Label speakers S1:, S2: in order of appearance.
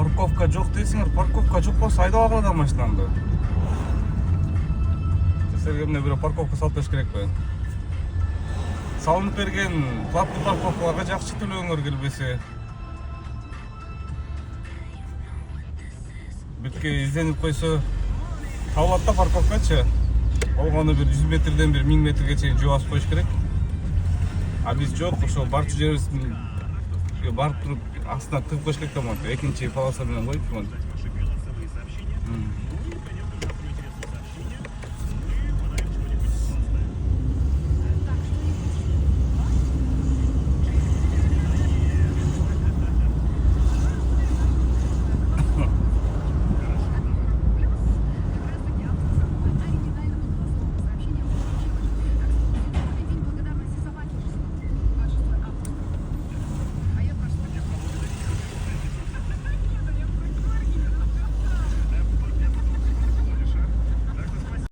S1: парковка жок дейсиңер, парковка жок болсо айдап алгыла да машинаңды. Силерге мына бирөө парковка салып бериш керекпи? Салынып берген платный парковкаларга жакшы төлөңөр келбесе. Бүтке изденип койсо табылат да парковкачы. Болгону бир 100 метрден бир 1000 метрге чейин жөө басып коюш керек. А биз жок, ошо барчу жерибиздин барып туруп астына тыгып коюш керек да монтип, экинчи полоса менен коюп монтип.